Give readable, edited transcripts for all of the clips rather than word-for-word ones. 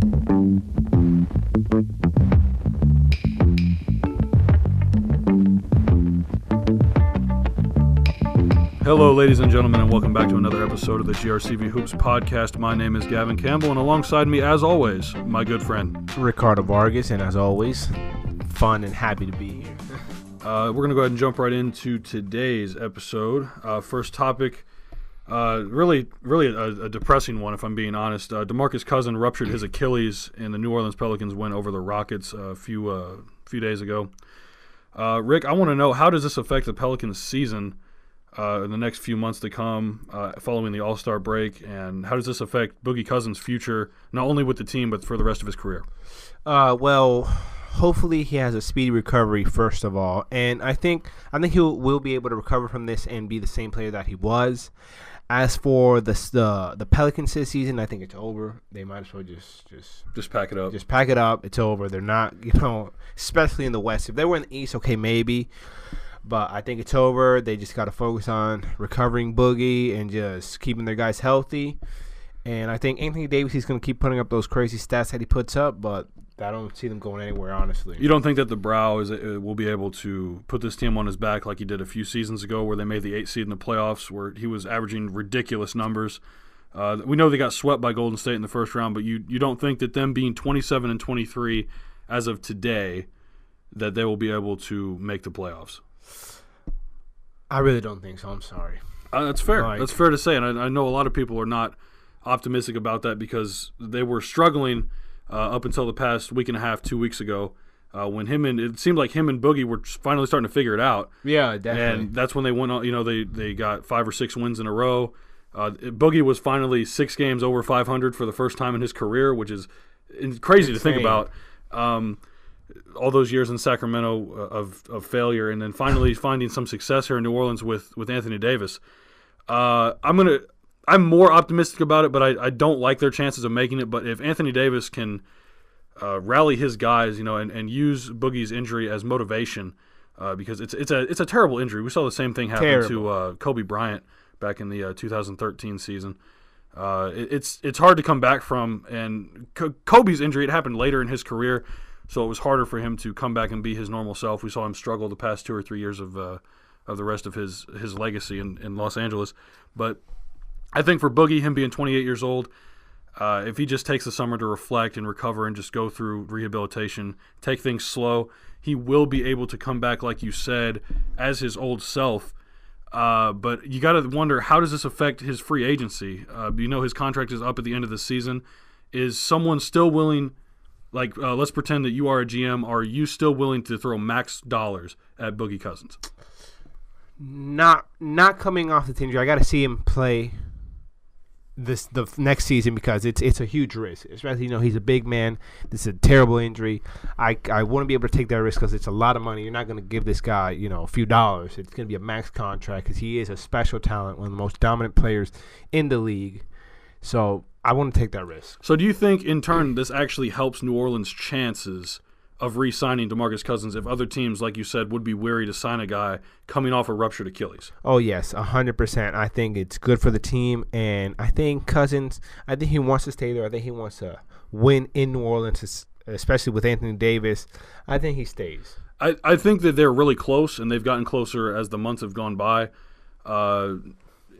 Hello, ladies and gentlemen, and welcome back to another episode of the GRCV Hoops podcast. My name is Gavin Campbell, and alongside me, as always, my good friend Ricardo Vargas, and as always, fun and happy to be here. We're going to go ahead and jump right into today's episode. First topic, really a depressing one, if I'm being honest. DeMarcus Cousins ruptured his Achilles in the New Orleans Pelicans win over the Rockets a few days ago. Rick, I want to know, how does this affect the Pelicans' season in the next few months to come, following the All-Star break, and how does this affect Boogie Cousins' future, not only with the team but for the rest of his career? Well, hopefully he has a speedy recovery first of all, and I think he will be able to recover from this and be the same player that he was. As for the Pelicans this season, I think it's over. They might as well just pack it up. Just pack it up. It's over. They're not, especially in the West. If they were in the East, okay, maybe. But I think it's over. They just got to focus on recovering Boogie and just keeping their guys healthy. And I think Anthony Davis, he's going to keep putting up those crazy stats that he puts up, but I don't see them going anywhere, honestly. You don't think that the Brow will be able to put this team on his back like he did a few seasons ago, where they made the 8th seed in the playoffs, where he was averaging ridiculous numbers? We know they got swept by Golden State in the first round, but you don't think that them being 27-23 as of today, that they will be able to make the playoffs? I really don't think so. I'm sorry. That's fair. That's fair to say, and I know a lot of people are not optimistic about that because they were struggling up until the past week and a half, 2 weeks ago, when it seemed like him and Boogie were finally starting to figure it out. Yeah, definitely. And that's when they went on. They got 5 or 6 wins in a row. Boogie was finally 6 games over 500 for the first time in his career, which is crazy to think about. All those years in Sacramento of failure, and then finally finding some success here in New Orleans with Anthony Davis. I'm more optimistic about it, but I don't like their chances of making it. But if Anthony Davis can rally his guys, and use Boogie's injury as motivation, because it's a terrible injury. We saw the same thing happen to Kobe Bryant back in the 2013 season. It's hard to come back from, and Kobe's injury, it happened later in his career. So it was harder for him to come back and be his normal self. We saw him struggle the past 2 or 3 years of the rest of his legacy in Los Angeles. But I think for Boogie, him being 28 years old, if he just takes the summer to reflect and recover and just go through rehabilitation, take things slow, he will be able to come back, like you said, as his old self. But you got to wonder, how does this affect his free agency? His contract is up at the end of the season. Is someone still willing? Let's pretend that you are a GM. Are you still willing to throw max dollars at Boogie Cousins? Not coming off the injury. I got to see him play the next season because it's a huge risk. Especially, he's a big man. This is a terrible injury. I wouldn't be able to take that risk because it's a lot of money. You're not going to give this guy, a few dollars. It's going to be a max contract because he is a special talent, one of the most dominant players in the league. So I want to take that risk. So do you think, in turn, this actually helps New Orleans' chances of re-signing DeMarcus Cousins if other teams, like you said, would be wary to sign a guy coming off a ruptured Achilles? Oh, yes, 100%. I think it's good for the team, and I think Cousins, he wants to stay there. I think he wants to win in New Orleans, especially with Anthony Davis. I think he stays. I think that they're really close, and they've gotten closer as the months have gone by.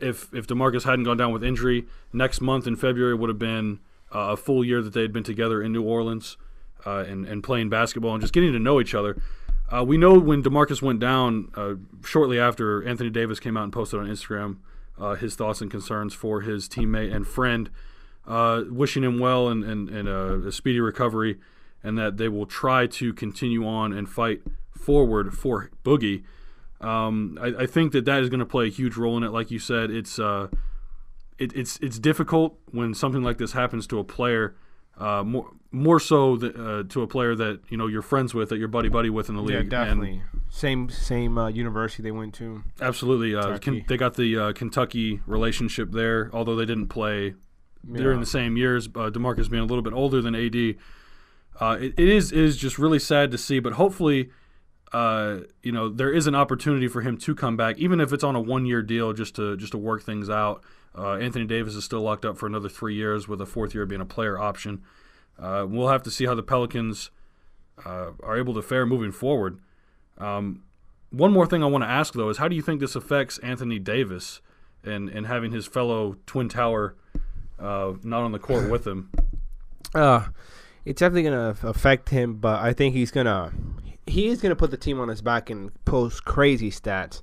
If DeMarcus hadn't gone down with injury, next month in February would have been a full year that they had been together in New Orleans and playing basketball and just getting to know each other. We know when DeMarcus went down, shortly after, Anthony Davis came out and posted on Instagram his thoughts and concerns for his teammate and friend, wishing him well and a speedy recovery, and that they will try to continue on and fight forward for Boogie. I think that is going to play a huge role in it. Like you said, it's difficult when something like this happens to a player, more so to a player that you're friends with, that you're buddy with in the league. Yeah, definitely. And same university they went to. Absolutely. They got the Kentucky relationship there, although they didn't play during the same years. DeMarcus being a little bit older than AD, it is just really sad to see. But hopefully, there is an opportunity for him to come back, even if it's on a 1-year deal, just to work things out. Anthony Davis is still locked up for another 3 years, with a 4th year being a player option. We'll have to see how the Pelicans are able to fare moving forward. One more thing I want to ask, though, is how do you think this affects Anthony Davis and having his fellow Twin Tower not on the court with him? It's definitely going to affect him, but I think he is going to put the team on his back and post crazy stats.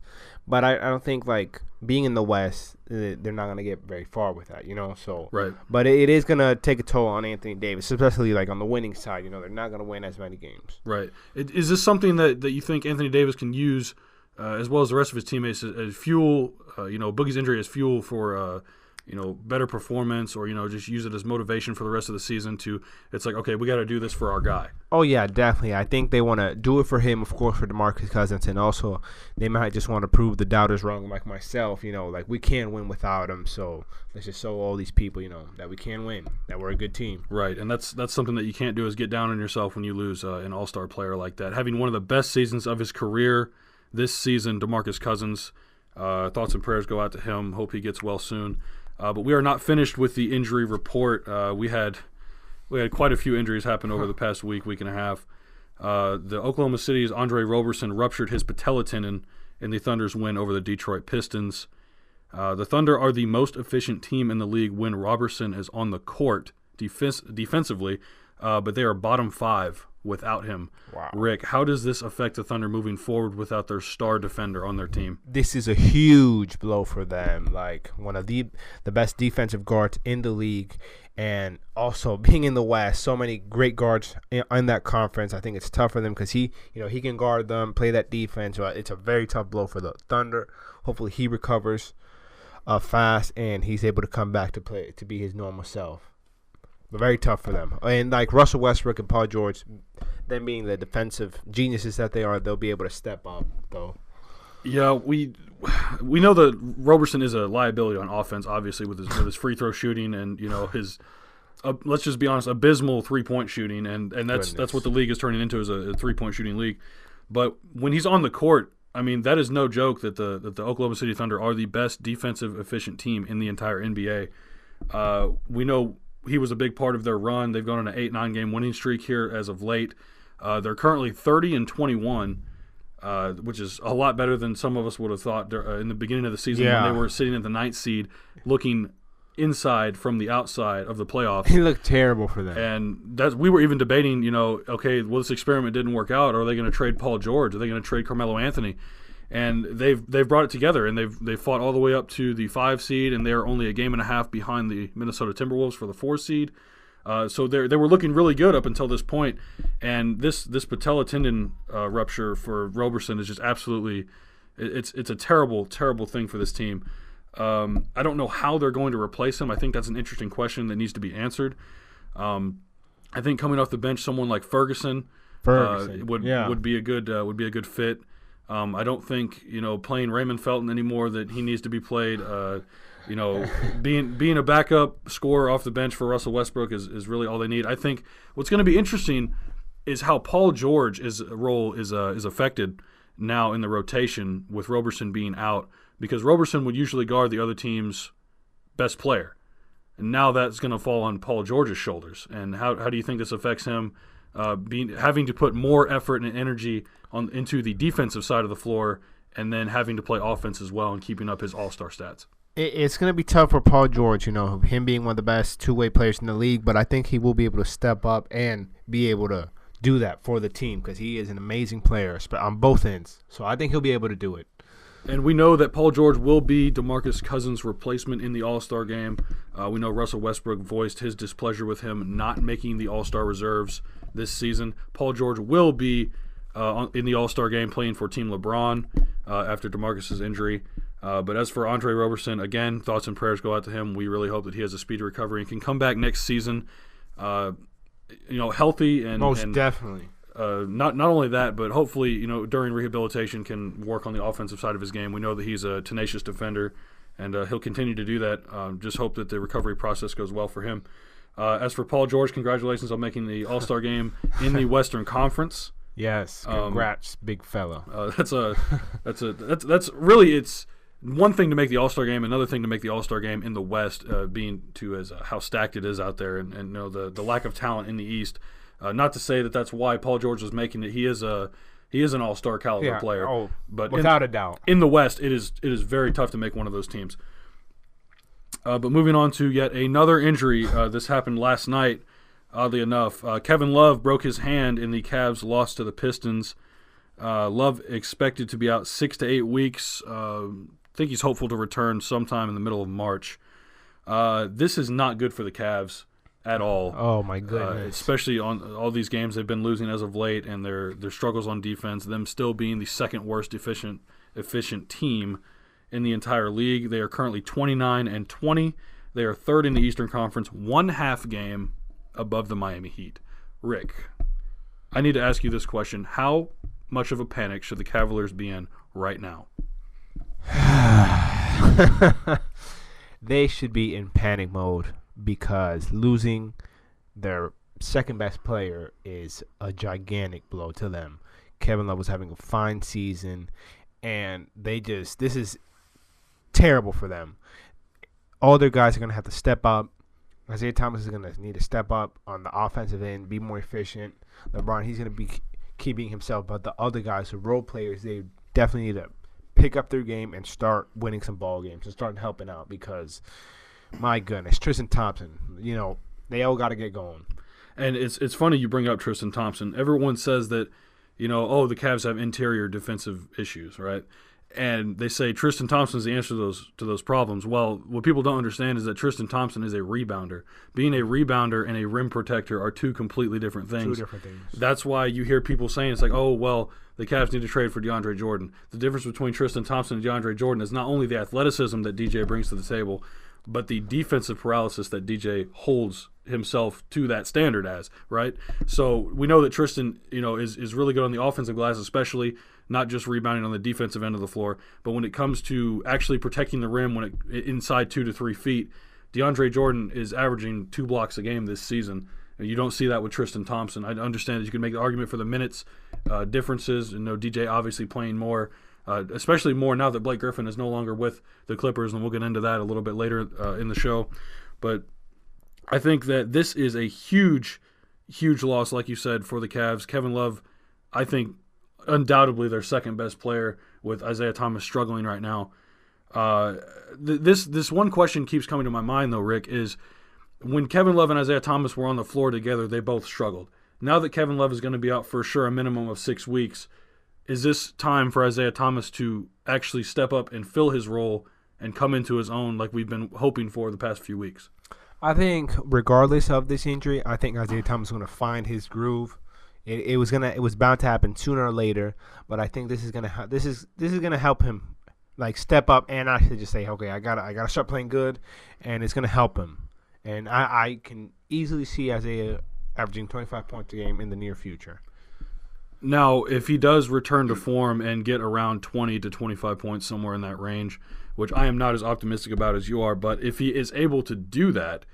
But I don't think, like, being in the West, they're not going to get very far with that, So, right. But it is going to take a toll on Anthony Davis, especially, like, on the winning side. They're not going to win as many games. Right. Is this something that you think Anthony Davis can use, as well as the rest of his teammates, as fuel, Boogie's injury as fuel for better performance, or, just use it as motivation for the rest of the season it's like, okay, we got to do this for our guy? Oh, yeah, definitely. I think they want to do it for him, of course, for DeMarcus Cousins, and also they might just want to prove the doubters wrong, like myself, like we can't win without him, so let's just show all these people, that we can win, that we're a good team. Right, and that's something that you can't do, is get down on yourself when you lose an all-star player like that. Having one of the best seasons of his career this season, DeMarcus Cousins, thoughts and prayers go out to him. Hope he gets well soon. But we are not finished with the injury report. We had quite a few injuries happen over the past week and a half. The Oklahoma City's Andre Roberson ruptured his patella tendon in the Thunder's win over the Detroit Pistons. The Thunder are the most efficient team in the league when Roberson is on the court defensively, but they are bottom 5 without him. Wow. Rick, how does this affect the Thunder moving forward without their star defender on their team? This is a huge blow for them. Like, one of the best defensive guards in the league, and also being in the West, so many great guards in that conference. I think it's tough for them because he can guard them, play that defense. It's a very tough blow for the Thunder. Hopefully he recovers fast and he's able to come back to be his normal self. But very tough for them. And like Russell Westbrook and Paul George, them being the defensive geniuses that they are, they'll be able to step up, though. Yeah, we know that Roberson is a liability on offense, obviously, with his free throw shooting and his let's just be honest, abysmal 3-point shooting, and that's what the league is turning into, is a 3-point shooting league. But when he's on the court, I mean, that is no joke that the Oklahoma City Thunder are the best defensive efficient team in the entire NBA. We know he was a big part of their run. They've gone on an 8-9 game winning streak here as of late. They're currently 30-21, which is a lot better than some of us would have thought in the beginning of the season, when they were sitting at the 9th seed, looking inside from the outside of the playoffs. He looked terrible for them. And we were even debating, okay, well, this experiment didn't work out. Are they going to trade Paul George? Are they going to trade Carmelo Anthony? And they've brought it together, and they've fought all the way up to the 5 seed, and they're only a game and a half behind the Minnesota Timberwolves for the 4 seed. So they were looking really good up until this point, and this patella tendon rupture for Roberson is just absolutely it's a terrible thing for this team. I don't know how they're going to replace him. I think that's an interesting question that needs to be answered. I think coming off the bench, someone like Ferguson would be a good fit. I don't think playing Raymond Felton anymore, that he needs to be played. Being a backup scorer off the bench for Russell Westbrook is really all they need. I think what's going to be interesting is how Paul George's role is affected now in the rotation with Roberson being out, because Roberson would usually guard the other team's best player, and now that's going to fall on Paul George's shoulders. And how do you think this affects him having to put more effort and energy into the defensive side of the floor, and then having to play offense as well and keeping up his all-star stats? It's going to be tough for Paul George, him being one of the best two-way players in the league, but I think he will be able to step up and be able to do that for the team, because he is an amazing player on both ends. So I think he'll be able to do it. And we know that Paul George will be DeMarcus Cousins' replacement in the All-Star game. We know Russell Westbrook voiced his displeasure with him not making the All-Star reserves this season. Paul George will be in the All-Star game playing for Team LeBron after DeMarcus' injury. But as for Andre Roberson, again, thoughts and prayers go out to him. We really hope that he has a speedy recovery and can come back next season, healthy and definitely. Not only that, but hopefully, during rehabilitation can work on the offensive side of his game. We know that he's a tenacious defender, and he'll continue to do that. Just hope that the recovery process goes well for him. As for Paul George, congratulations on making the All-Star game in the Western Conference. Yes, congrats, big fella. That's really one thing to make the All-Star game, another thing to make the All-Star game in the West, being to as how stacked it is out there, and you know the lack of talent in the East. Not to say that that's why Paul George is making it. He is an All-Star caliber player. But without a doubt, in the West, it is very tough to make one of those teams. But moving on to yet another injury. This happened last night. Oddly enough, Kevin Love broke his hand in the Cavs' loss to the Pistons. Love expected to be out 6 to 8 weeks. I think he's hopeful to return sometime in the middle of March. This is not good for the Cavs at all. Oh, my goodness. Especially on all these games they've been losing as of late, and their struggles on defense, them still being the second worst efficient team in the entire league. They are currently 29-20. They are third in the Eastern Conference, 1/2 game above the Miami Heat. Rick, I need to ask you this question. How much of a panic should the Cavaliers be in right now? They should be in panic mode because losing their second best player is a gigantic blow to them. Kevin Love was having a fine season, and this is terrible for them. All their guys are going to have to step up. Isaiah Thomas is going to need to step up on the offensive end, be more efficient. LeBron, he's going to be keeping himself. But the other guys, the role players, they definitely need to pick up their game and start winning some ball games and start helping out because, my goodness, Tristan Thompson, they all got to get going. And it's funny you bring up Tristan Thompson. Everyone says that, the Cavs have interior defensive issues, right? And they say Tristan Thompson is the answer to those problems. Well, what people don't understand is that Tristan Thompson is a rebounder. Being a rebounder and a rim protector are two completely different things. Two different things. That's why you hear people saying it's like, oh, well, the Cavs need to trade for DeAndre Jordan. The difference between Tristan Thompson and DeAndre Jordan is not only the athleticism that DJ brings to the table, but the defensive paralysis that DJ holds himself to that standard as, right? So we know that Tristan, is really good on the offensive glass, especially not just rebounding on the defensive end of the floor, but when it comes to actually protecting the rim inside 2 to 3 feet, DeAndre Jordan is averaging 2 blocks a game this season. And you don't see that with Tristan Thompson. I understand that you can make the argument for the minutes differences. DJ obviously playing more, especially more now that Blake Griffin is no longer with the Clippers, and we'll get into that a little bit later in the show. But I think that this is a huge, huge loss, like you said, for the Cavs. Kevin Love, I think, undoubtedly their second best player, with Isaiah Thomas struggling right now. This one question keeps coming to my mind, though, Rick, is when Kevin Love and Isaiah Thomas were on the floor together, they both struggled. Now that Kevin Love is going to be out for sure a minimum of 6 weeks, is this time for Isaiah Thomas to actually step up and fill his role and come into his own like we've been hoping for the past few weeks? I think regardless of this injury, I think Isaiah Thomas is going to find his groove. It was bound to happen sooner or later, but I think this is gonna help him like step up and actually just say, okay, I gotta start playing good, and it's gonna help him. And I can easily see Isaiah averaging 25 points a game in the near future. Now, if he does return to form and get around 20 to 25 points, somewhere in that range, which I am not as optimistic about as you are, but if he is able to do that,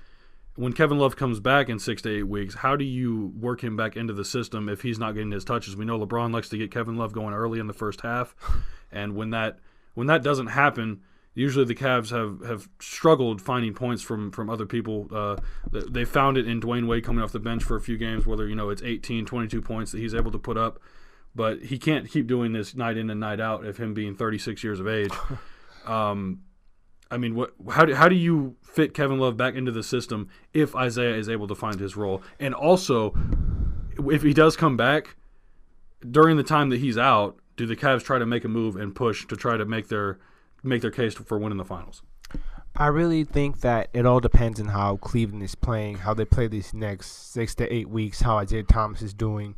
when Kevin Love comes back in 6 to 8 weeks, how do you work him back into the system if he's not getting his touches? We know LeBron likes to get Kevin Love going early in the first half, and when that doesn't happen, usually the Cavs have struggled finding points from other people. They found it in Dwayne Wade coming off the bench for a few games, whether it's 18, 22 points that he's able to put up, but he can't keep doing this night in and night out of him being 36 years of age. How do you fit Kevin Love back into the system if Isaiah is able to find his role? And also, if he does come back, during the time that he's out, do the Cavs try to make a move and push to try to make their case for winning the finals? I really think that it all depends on how Cleveland is playing, how they play these next 6 to 8 weeks, how Isaiah Thomas is doing,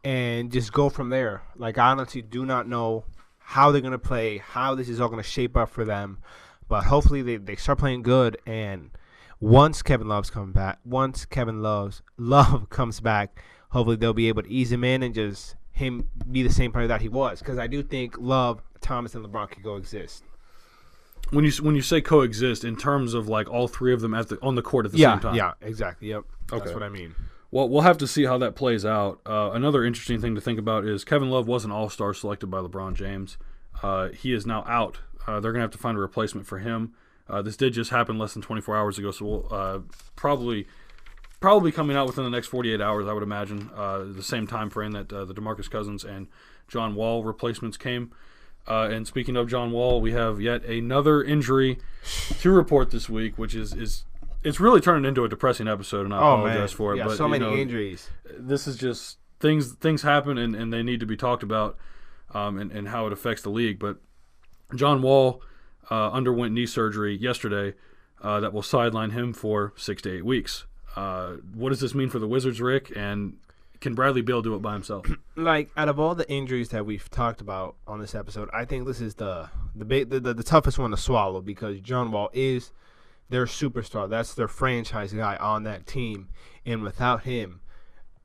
and just go from there. Like, I honestly do not know how they're going to play, how this is all going to shape up for them. But hopefully they start playing good, and once Kevin Love comes back, hopefully they'll be able to ease him in and just him be the same player that he was. Because I do think Love, Thomas, and LeBron can coexist. When you say coexist, in terms of like all three of them on the court at the same time? Yeah, exactly. Yep, okay. That's what I mean. Well, we'll have to see how that plays out. Another interesting thing to think about is Kevin Love was an all-star selected by LeBron James. He is now out. They're going to have to find a replacement for him. This did just happen less than 24 hours ago, so we'll probably coming out within the next 48 hours, I would imagine, the same time frame that the DeMarcus Cousins and John Wall replacements came. And speaking of John Wall, we have yet another injury to report this week, which is it's really turning into a depressing episode, and I apologize for it. Yeah, but so many injuries. This is just things happen, and they need to be talked about, and how it affects the league. But John Wall underwent knee surgery yesterday that will sideline him for 6 to 8 weeks. What does this mean for the Wizards, Rick? And can Bradley Beal do it by himself? Like, out of all the injuries that we've talked about on this episode, I think this is the toughest one to swallow, because John Wall is their superstar. That's their franchise guy on that team, and without him,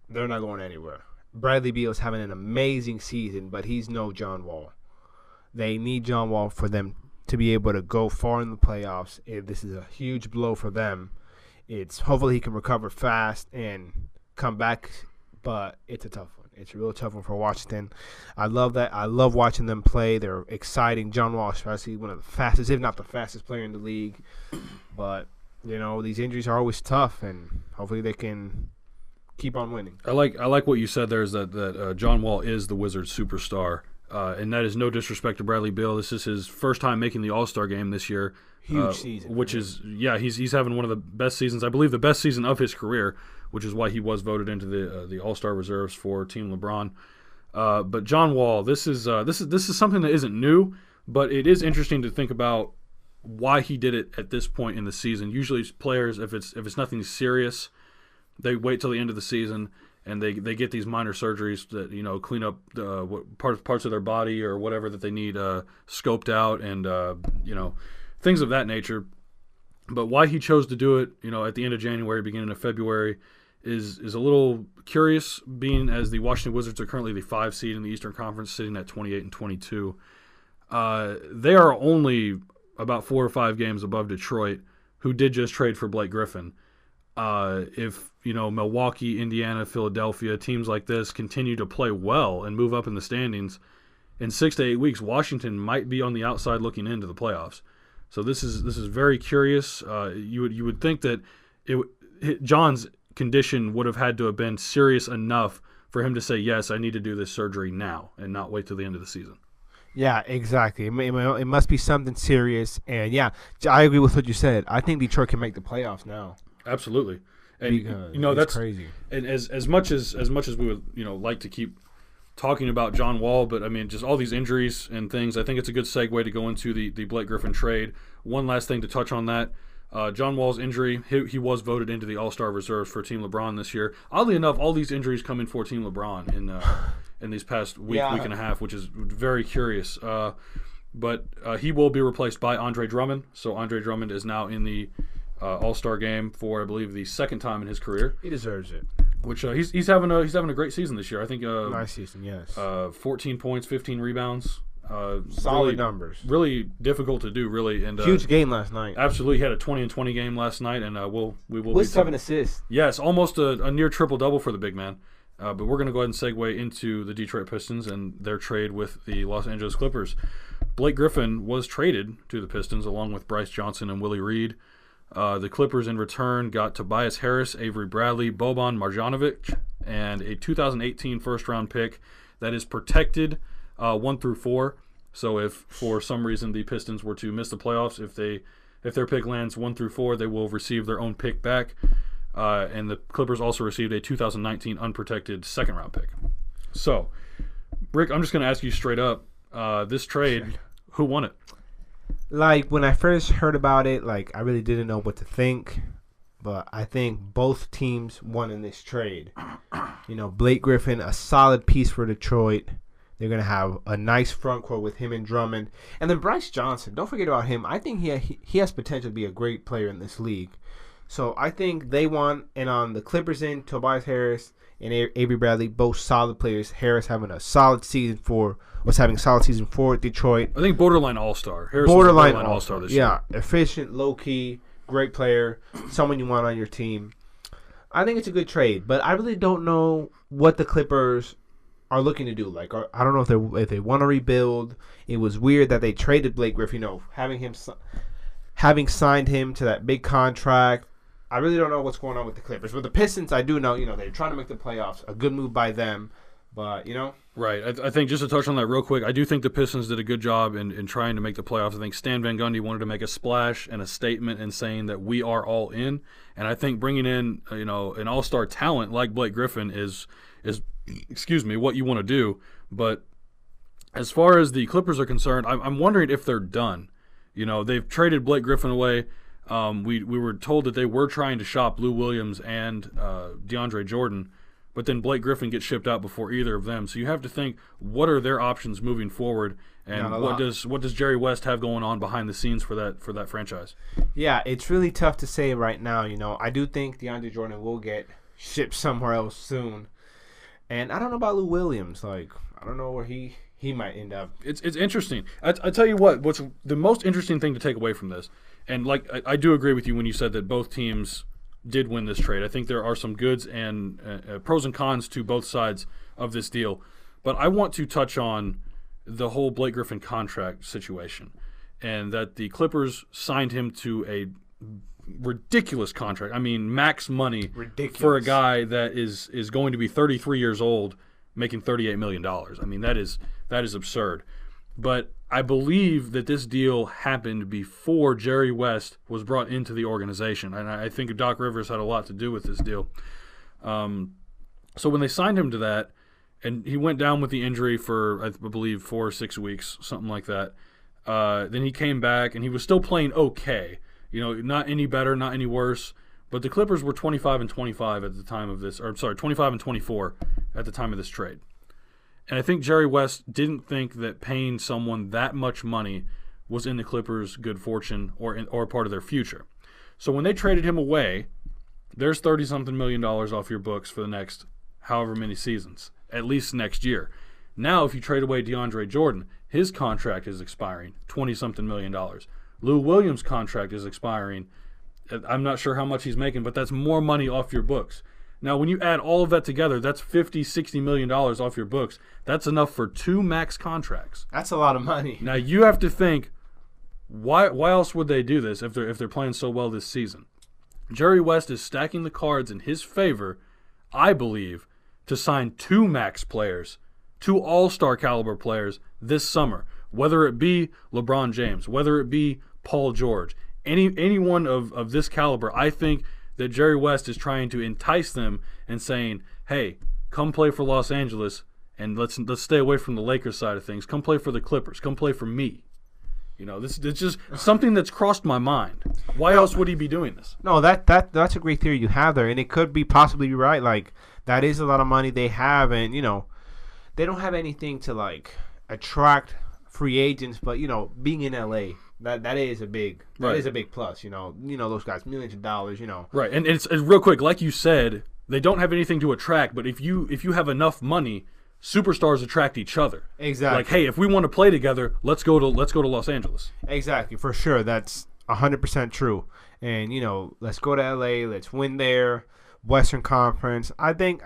they're not going anywhere. Bradley Beal is having an amazing season, but he's no John Wall. They need John Wall for them to be able to go far in the playoffs. This is a huge blow for them. Hopefully he can recover fast and come back, but it's a tough one. It's a real tough one for Washington. I love that. I love watching them play. They're exciting. John Wall, especially one of the fastest, if not the fastest player in the league. But, these injuries are always tough, and hopefully they can keep on winning. I like what you said there, is that John Wall is the Wizards superstar. And that is no disrespect to Bradley Beal. This is his first time making the All-Star game this year. Huge season. Which is, he's having one of the best seasons, I believe the best season of his career, which is why he was voted into the All-Star reserves for Team LeBron. But John Wall, this is something that isn't new, but it is interesting to think about why he did it at this point in the season. Usually players, if it's nothing serious, they wait till the end of the season and they get these minor surgeries that clean up parts of their body or whatever that they need scoped out, and things of that nature. But why he chose to do it, at the end of January, beginning of February, is a little curious, being as the Washington Wizards are currently the 5 seed in the Eastern Conference, sitting at 28-22. They are only about 4 or 5 games above Detroit, who did just trade for Blake Griffin. If Milwaukee, Indiana, Philadelphia, teams like this continue to play well and move up in the standings, in 6 to 8 weeks, Washington might be on the outside looking into the playoffs. So this is very curious. You would think that John's condition would have had to have been serious enough for him to say, yes, I need to do this surgery now and not wait till the end of the season. Yeah, exactly. It must be something serious. And yeah, I agree with what you said. I think Detroit can make the playoffs now. Absolutely. And that's crazy. And as much as we would like to keep talking about John Wall, but I mean, just all these injuries and things, I think it's a good segue to go into the Blake Griffin trade. One last thing to touch on that. John Wall's injury, he was voted into the All-Star reserves for Team LeBron this year. Oddly enough, all these injuries come in for Team LeBron in these past week and a half, which is very curious. But he will be replaced by Andre Drummond. So Andre Drummond is now in the All-Star game for, I believe, the second time in his career. He deserves it. Which he's having a great season this year. I think nice season, yes. 14 points, 15 rebounds. Solid numbers. Really difficult to do, really. And huge game last night. Absolutely, he had a 20-20 game last night, and we will with 7 assists. Yes, almost a near triple double for the big man. But we're going to go ahead and segue into the Detroit Pistons and their trade with the Los Angeles Clippers. Blake Griffin was traded to the Pistons along with Bryce Johnson and Willie Reed. The Clippers in return got Tobias Harris, Avery Bradley, Boban Marjanovic, and a 2018 first-round pick that is protected 1 through 4. So if for some reason the Pistons were to miss the playoffs, if their pick lands 1 through 4, they will receive their own pick back. And the Clippers also received a 2019 unprotected second-round pick. So, Rick, I'm just going to ask you straight up, this trade, who won it? Like, when I first heard about it, I really didn't know what to think. But I think both teams won in this trade. Blake Griffin, a solid piece for Detroit. They're going to have a nice front court with him and Drummond. And then Bryce Johnson, don't forget about him. I think he has potential to be a great player in this league. So I think they won. And on the Clippers end, Tobias Harris and Avery Bradley, both solid players. Harris having a solid season for Detroit. I think borderline All-Star. Harris borderline All-Star this year. Yeah, efficient, low-key, great player, someone you want on your team. I think it's a good trade, but I really don't know what the Clippers are looking to do. Like, I don't know if they want to rebuild. It was weird that they traded Blake Griffin. Having signed him to that big contract. I really don't know what's going on with the Clippers. With the Pistons, I do know, they're trying to make the playoffs. A good move by them. But, Right. I think just to touch on that real quick, I do think the Pistons did a good job in trying to make the playoffs. I think Stan Van Gundy wanted to make a splash and a statement in saying that we are all in. And I think bringing in, an all-star talent like Blake Griffin is what you want to do. But as far as the Clippers are concerned, I'm wondering if they're done. They've traded Blake Griffin away. We were told that they were trying to shop Lou Williams and DeAndre Jordan, but then Blake Griffin gets shipped out before either of them. So you have to think, what are their options moving forward, and what does Jerry West have going on behind the scenes for that franchise? Yeah, it's really tough to say right now. I do think DeAndre Jordan will get shipped somewhere else soon, and I don't know about Lou Williams. Like, I don't know where he might end up. It's interesting. I tell you what's the most interesting thing to take away from this, and like I do agree with you when you said that both teams did win this trade. I think there are some goods and pros and cons to both sides of this deal. But I want to touch on the whole Blake Griffin contract situation, and that the Clippers signed him to a ridiculous contract. I mean, max money for a guy that is going to be 33 years old, making $38 million. I mean, that is absurd. But I believe that this deal happened before Jerry West was brought into the organization, and I think Doc Rivers had a lot to do with this deal. So when they signed him to that, and he went down with the injury for, I believe, 4 or 6 weeks, something like that. Then he came back, and he was still playing okay. Not any better, not any worse. But the Clippers were 25-25 at the time of this, 25-24 at the time of this trade. And I think Jerry West didn't think that paying someone that much money was in the Clippers' good fortune or part of their future. So when they traded him away, there's $30-something million off your books for the next however many seasons, at least next year. Now, if you trade away DeAndre Jordan, his contract is expiring, $20-something million. Lou Williams' contract is expiring. I'm not sure how much he's making, but that's more money off your books. Now, when you add all of that together, that's $50-60 million off your books. That's enough for 2 max contracts. That's a lot of money. Now, you have to think, why else would they do this if they're playing so well this season? Jerry West is stacking the cards in his favor, I believe, to sign 2 max players, 2 all-star caliber players this summer, whether it be LeBron James, whether it be Paul George, anyone of this caliber. I think that Jerry West is trying to entice them and saying, hey, come play for Los Angeles, and let's stay away from the Lakers side of things. Come play for the Clippers. Come play for me. This is just something that's crossed my mind. Why else would he be doing this? No, that's a great theory you have there, and it could be possibly right. Like, that is a lot of money they have, and, they don't have anything to, like, attract free agents, but, being in L.A., That is a big plus, those guys, millions of dollars, Right, and it's real quick, like you said, they don't have anything to attract, but if you have enough money, superstars attract each other. Exactly. Like, hey, if we want to play together, let's go to Los Angeles. Exactly, for sure. That's 100% true. And let's go to LA, let's win there, Western Conference. I think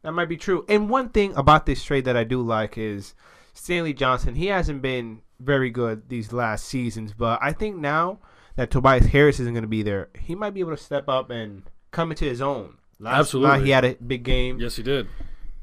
that might be true. And one thing about this trade that I do like is Stanley Johnson. He hasn't been very good these last seasons, but I think now that Tobias Harris isn't going to be there, he might be able to step up and come into his own. Absolutely. He had a big game. Yes, he did.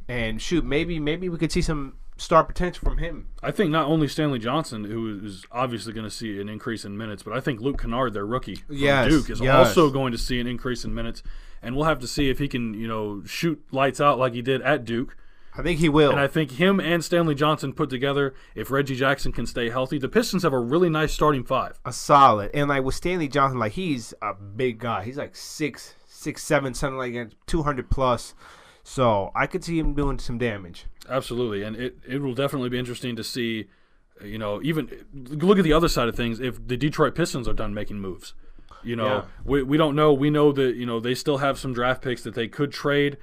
And shoot, maybe we could see some star potential from him. I think not only Stanley Johnson, who is obviously going to see an increase in minutes, but I think Luke Kennard, their rookie from Duke, is also going to see an increase in minutes. And we'll have to see if he can, shoot lights out like he did at Duke. I think he will. And I think him and Stanley Johnson put together, if Reggie Jackson can stay healthy, the Pistons have a really nice starting 5. A solid. And, like, with Stanley Johnson, like, he's a big guy. He's like 6'7", something like that, 200 plus. So I could see him doing some damage. Absolutely. And it will definitely be interesting to see, even look at the other side of things, if the Detroit Pistons are done making moves. We don't know. We know that, they still have some draft picks that they could trade.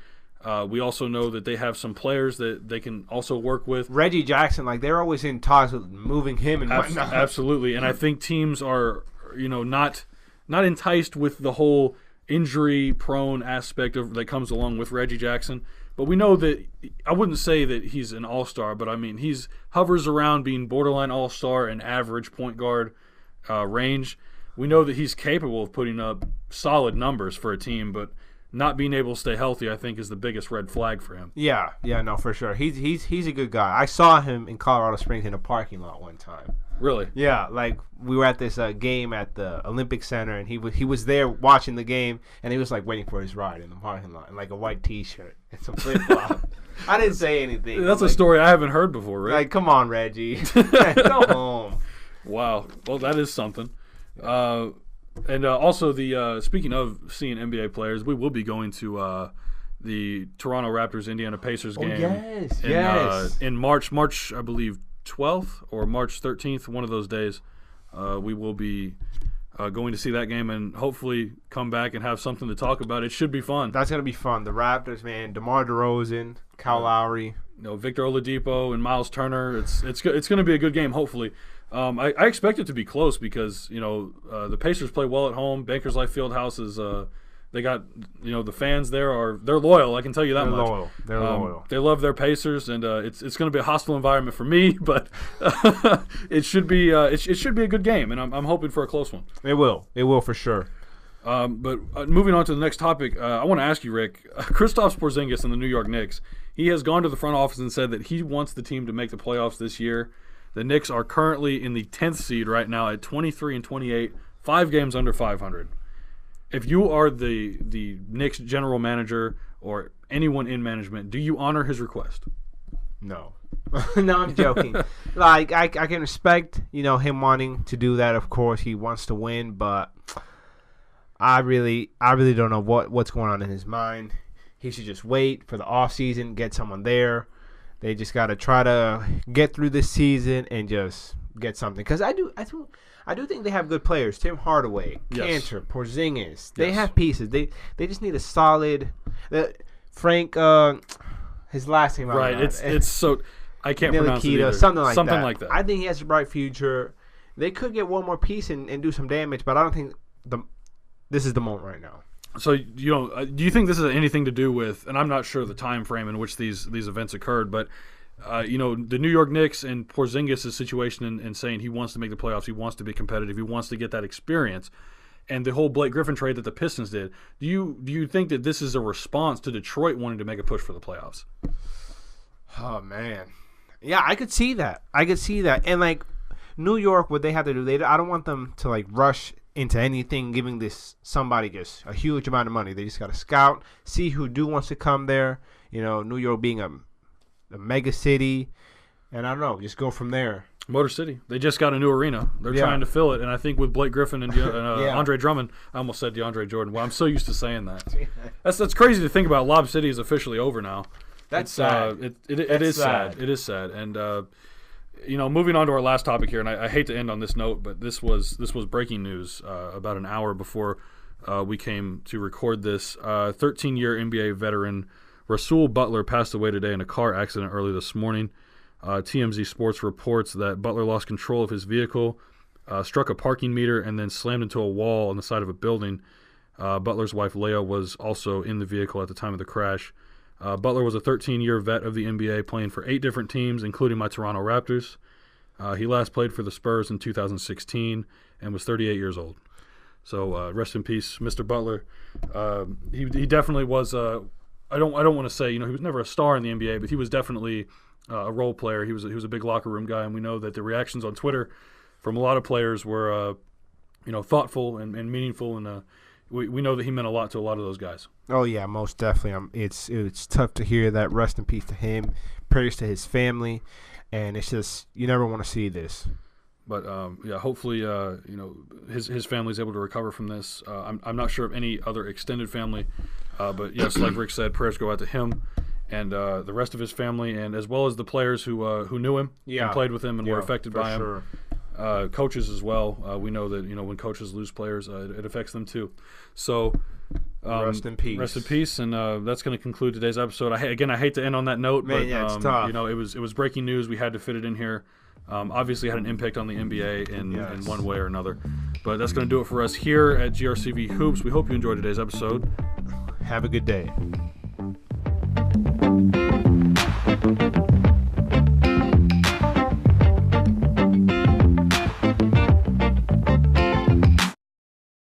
We also know that they have some players that they can also work with. Reggie Jackson, like, they're always in talks with moving him and whatnot. Absolutely, and I think teams are, not enticed with the whole injury-prone aspect that comes along with Reggie Jackson. But we know that I wouldn't say that he's an all-star, but I mean he's hovers around being borderline all-star and average point guard range. We know that he's capable of putting up solid numbers for a team, but not being able to stay healthy, I think, is the biggest red flag for him. Yeah, no, for sure. He's a good guy. I saw him in Colorado Springs in a parking lot one time. Really? Yeah, like we were at this game at the Olympic Center, and he was there watching the game, and he was like waiting for his ride in the parking lot in like a white T-shirt and some flip flops. I didn't say anything. That's a story I haven't heard before, Rick. Like, come on, Reggie, go home. Wow. Well, that is something. And also, speaking of seeing NBA players, we will be going to the Toronto Raptors Indiana Pacers game. Yes. In March, I believe 12th or March 13th, one of those days. We will be going to see that game and hopefully come back and have something to talk about. It should be fun. That's gonna be fun. The Raptors, man. DeMar DeRozan, Kyle Lowry. Victor Oladipo and Miles Turner. It's going to be a good game. Hopefully. I expect it to be close because the Pacers play well at home. Bankers Life Fieldhouse is they got the fans there they're loyal. I can tell you that much. They're loyal. They love their Pacers, and it's going to be a hostile environment for me, but it should be it should be a good game, and I'm hoping for a close one. It will for sure. But moving on to the next topic, I want to ask you, Rick. Kristaps Porzingis and the New York Knicks. He has gone to the front office and said that he wants the team to make the playoffs this year. The Knicks are currently in the 10th seed right now at 23-28, 5 games under 500. If you are the Knicks general manager or anyone in management, do you honor his request? No. No, I'm joking. Like I can respect, him wanting to do that. Of course, he wants to win, but I really don't know what's going on in his mind. He should just wait for the offseason, get someone there. They just got to try to get through this season and just get something. Because I do think they have good players. Tim Hardaway, Cantor, Porzingis. They have pieces. They just need a solid Frank. His last name. Right. It's so I can't pronounce it either. Something like that. I think he has a bright future. They could get one more piece and do some damage, but I don't think this is the moment right now. So do you think this has anything to do with? And I'm not sure the time frame in which these events occurred, but the New York Knicks and Porzingis' situation and saying he wants to make the playoffs, he wants to be competitive, he wants to get that experience, and the whole Blake Griffin trade that the Pistons did. Do you think that this is a response to Detroit wanting to make a push for the playoffs? Oh man, yeah, I could see that. And like New York, what they have to do, I don't want them to like rush into anything, giving this somebody just a huge amount of money. They just got to scout, see who wants to come there. New York being a mega city, and I don't know, just go from there. Motor City. They just got a new arena. They're trying to fill it, and I think with Blake Griffin and Andre Drummond, I almost said DeAndre Jordan. Well, I'm so used to saying that. That's crazy to think about. Lob City is officially over now. That's sad. It is sad. It is sad, and moving on to our last topic here, and I hate to end on this note, but this was breaking news about an hour before we came to record this. 13-year NBA veteran Rasul Butler passed away today in a car accident early this morning. TMZ Sports reports that Butler lost control of his vehicle, struck a parking meter, and then slammed into a wall on the side of a building. Butler's wife, Leah, was also in the vehicle at the time of the crash. Butler was a 13-year vet of the NBA, playing for 8 different teams, including my Toronto Raptors. He last played for the Spurs in 2016 and was 38 years old. So rest in peace, Mr. Butler. He definitely was. I don't want to say he was never a star in the NBA, but he was definitely a role player. He was a big locker room guy, and we know that the reactions on Twitter from a lot of players were thoughtful and meaningful, and we know that he meant a lot to a lot of those guys. Oh yeah, most definitely. It's tough to hear that. Rest in peace to him. Prayers to his family, and it's just you never want to see this. But hopefully his family's able to recover from this. I'm not sure of any other extended family, but yes, like Rick said, prayers go out to him and the rest of his family, and as well as the players who knew him and played with him and were affected by him. Sure. Coaches as well. We know that when coaches lose players, it affects them too. So rest in peace. Rest in peace, and that's going to conclude today's episode. I hate to end on that note, but it's tough. it was breaking news. We had to fit it in here. Obviously had an impact on the NBA in Yes. one way or another. But that's going to do it for us here at GRCV Hoops. We hope you enjoyed today's episode. Have a good day.